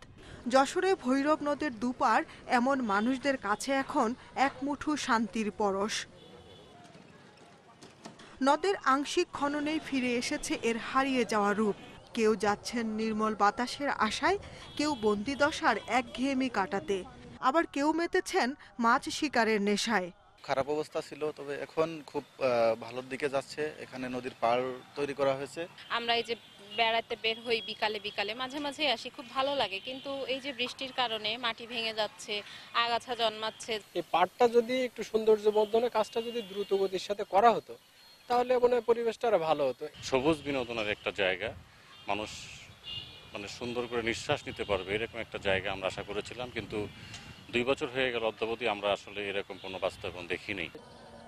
যশোরে ভৈরব নদের দুপার এমন মানুষদের কাছে এখন এক মুঠো শান্তির পরশ। নদের আংশিক খননেই ফিরে এসেছে এর হারিয়ে যাওয়া রূপ। কেউ যাচ্ছেন নির্মল বাতাসের আশায়, কেউ বন্দিদশার একঘেয়েমি কাটাতে, আবার কেউ মেতেছেন মাছ শিকারের নেশায়। খারাপ অবস্থা ছিল, তবে এখন খুব ভালোর দিকে যাচ্ছে। এখানে নদীর পাড় তৈরি করা হয়েছে। আমরা এই যে বেড়াতে বের হই বিকালে বিকালে, মাঝে মাঝে আসি, খুব ভালো লাগে। কিন্তু এই যে বৃষ্টির কারণে মাটি ভেঙে যাচ্ছে, আগাছা জন্মাচ্ছে। এই পাড়টা যদি একটু সৌন্দর্য বর্ধনের কাজটা যদি দ্রুত গতির সাথে করা হতো, তাহলে মনে হয় পরিবেশটা আরো ভালো হতো। সবুজ বিনোদনের একটা জায়গা, মানুষ মানে সুন্দর করে নিঃশ্বাস নিতে পারবে এরকম একটা জায়গা আমরা আশা করেছিলাম, কিন্তু 2 বছর হয়ে গেল অদ্যাবধি আমরা আসলে এরকম কোনো বাস্তবায়ন দেখিনি।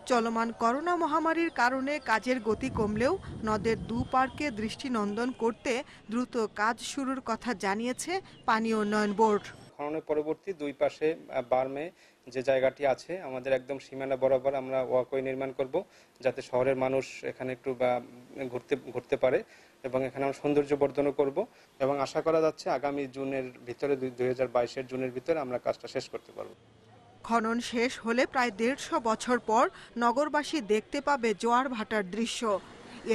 চলমান করোনা মহামারীর কারণে কাজের গতি কমলেও নদের দুপাড়কে দৃষ্টিনন্দন করতে দ্রুত কাজ শুরুর কথা জানিয়েছে পানি উন্নয়ন বোর্ড। খননের পরবর্তী দুই পাশে বার্মে যে জায়গাটি আছে আমাদের একদম সীমানা বরাবর আমরা ওয়াকওয়ে নির্মাণ করব, যাতে শহরের মানুষ এখানে একটু ঘুরতে পারে, এবং এখানে আমরা সৌন্দর্য বর্ধনও করব, এবং আশা করা যাচ্ছে আগামী জুনের ভিতরে 2022-এর জুনের ভিতরে আমরা কাজটা শেষ করতে পারব। খনন শেষ হলে প্রায় 150 বছর পর নগরবাসী দেখতে পাবে জোয়ার ভাটার দৃশ্য।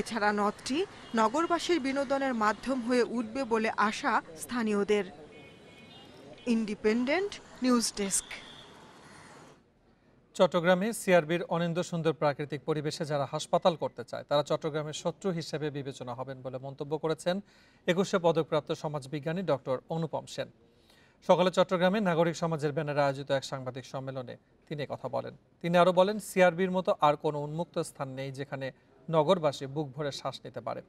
এছাড়া নদটি নগরবাসীর বিনোদনের মাধ্যম হয়ে উঠবে বলে আশা স্থানীয়দের। Independent news desk. চট্টগ্রামে সিআরবির অনিন্দ্য সুন্দর প্রাকৃতিক পরিবেশে যারা হাসপাতাল করতে চায় তারা চট্টগ্রামের শত্রু হিসেবে বিবেচনা হবেন বলে মন্তব্য করেছেন 21শে পদকপ্রাপ্ত সমাজবিজ্ঞানী ডক্টর অনুপম সেন। সকালে চট্টগ্রামে নাগরিক সমাজের ব্যানারে আয়োজিত এক সাংবাদিক সম্মেলনে তিনি কথা বলেন। তিনি আরও বলেন, সিআরবির মতো আর কোনো উন্মুক্ত স্থান নেই যেখানে নগরবাসী বুক ভরে শ্বাস নিতে পারে।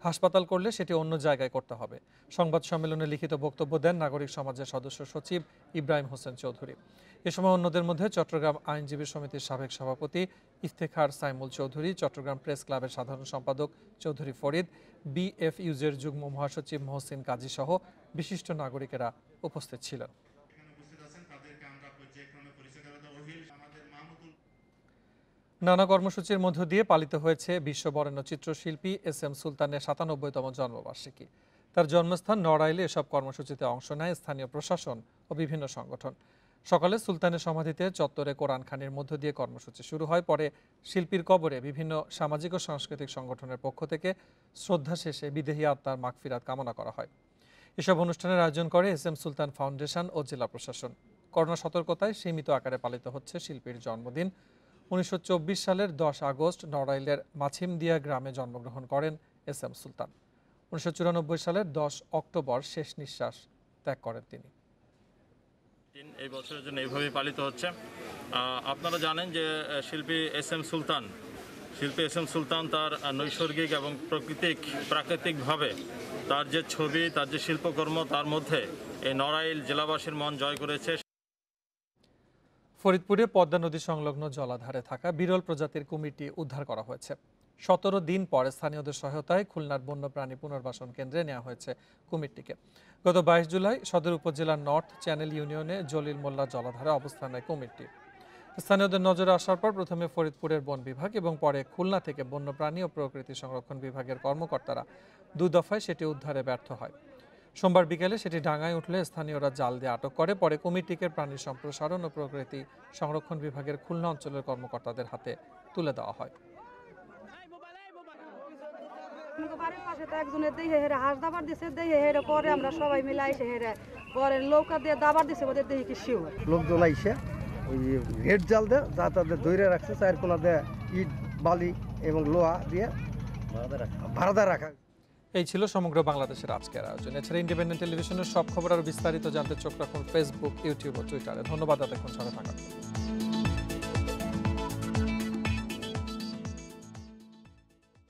হাসপাতাল করলে সেটি অন্য জায়গায় করতে হবে। সংবাদ সম্মেলনে লিখিত বক্তব্য দেন নাগরিক সমাজের সদস্য সচিব ইব্রাহিম হোসেন চৌধুরী। এ সময় অন্যদের মধ্যে চট্টগ্রাম আইনজীবী সমিতির সাবেক সভাপতি ইফতেখার সাইমুল চৌধুরী, চট্টগ্রাম প্রেস ক্লাবের সাধারণ সম্পাদক চৌধুরী ফরিদ, বিএফইউজের যুগ্ম মহাসচিব মহসিন কাজী সহ বিশিষ্ট নাগরিকেরা উপস্থিত ছিলেন। নানা কর্মসূচির মধ্য দিয়ে পালিত হয়েছে বিশ্ববরেণ্য চিত্রশিল্পী এস.এম. সুলতানের ৯৭তম জন্মবার্ষিকী। তার জন্মস্থান নড়াইলে এসব কর্মসূচিতে অংশ নেয় স্থানীয় প্রশাসন ও বিভিন্ন সংগঠন। সকালে সুলতানের সমাধিতে চত্বরে কোরআনখানির মধ্য দিয়ে কর্মসূচি শুরু হয়। পরে শিল্পীর কবরে বিভিন্ন সামাজিক ও সাংস্কৃতিক সংগঠনের পক্ষ থেকে শ্রদ্ধা শেষে বিদেহী আত্মার মাগফিরাত কামনা করা হয়। এসব অনুষ্ঠানের আয়োজন করে এস.এম. সুলতান ফাউন্ডেশন ও জেলা প্রশাসন। করোনা সতর্কতায় সীমিত আকারে পালিত হচ্ছে শিল্পীর জন্মদিন। 1924 সালের 10 আগস্ট নড়াইলের মাছিমদিয়া গ্রামে জন্মগ্রহণ করেন এস.এম. সুলতান। 1994 সালের 10 অক্টোবর শেষ নিঃশ্বাস ত্যাগ করেন তিনি। এই বছরের জন্য এইভাবেই পালিত হচ্ছে। আপনারা জানেন যে শিল্পী এস.এম. সুলতান তার নৈসর্গিক এবং প্রাকৃতিকভাবে তার যে ছবি, তার যে শিল্পকর্ম, তার মধ্যে এই নড়াইল জেলাবাসীর মন জয় করেছে। ফরিদপুরে পদ্মা নদী সংলগ্ন জলাধারে থাকা বিরল প্রজাতির কুমিরটি উদ্ধার করা হয়েছে। 17 দিন পরে স্থানীয়দের সহায়তায় খুলনার বন্যপ্রাণী পুনর্বাসন কেন্দ্রে নেওয়া হয়েছে কুমিরটিকে। গত 22 জুলাই সদর উপজেলার নর্থ চ্যানেল ইউনিয়নে জলিল মোল্লা জলাধারে অবস্থান নেয় কুমিরটি। স্থানীয়দের নজরে আসার পর প্রথমে ফরিদপুরের বন বিভাগ এবং পরে খুলনা থেকে বন্যপ্রাণী ও প্রকৃতি সংরক্ষণ বিভাগের কর্মকর্তারা 2 দফায় সেটি উদ্ধারে ব্যর্থ হয়। সোমবার বিকেলে সেটি ডাঙায় উঠলে স্থানীয়রা জাল দিয়ে আটক করে। পরে কুমিরটিকে প্রাণী সম্প্রসারণ ও প্রকৃতি সংরক্ষণ বিভাগের খুলনা অঞ্চলের কর্মকর্তাদের হাতে তুলে দেওয়া হয়। একজনের দিয়ে হাঁস দাবার দিচ্ছে, দিয়ে পরে আমরা সবাই মিলে আইসে পরে নৌকা দিয়ে দাবার দিচ্ছে, ওদের দিয়ে কি শিও লোকজন আইসে ওই নেট জাল দিয়ে যা তাদের দৈরে রাখছে, চার কোনা দিয়ে ইট বালি এবং লোহা দিয়ে ভাড়াদা রাখা। এই ছিল সমগ্র বাংলাদেশের আজকের আয়োজন। এছাড়া ইন্ডিপেন্ডেন্ট টেলিভিশনের সব খবর আর বিস্তারিত জানতে চোখ রাখুন ফেসবুক, ইউটিউব ও টুইটারে। ধন্যবাদ এতক্ষণ সাথে থাকার জন্য।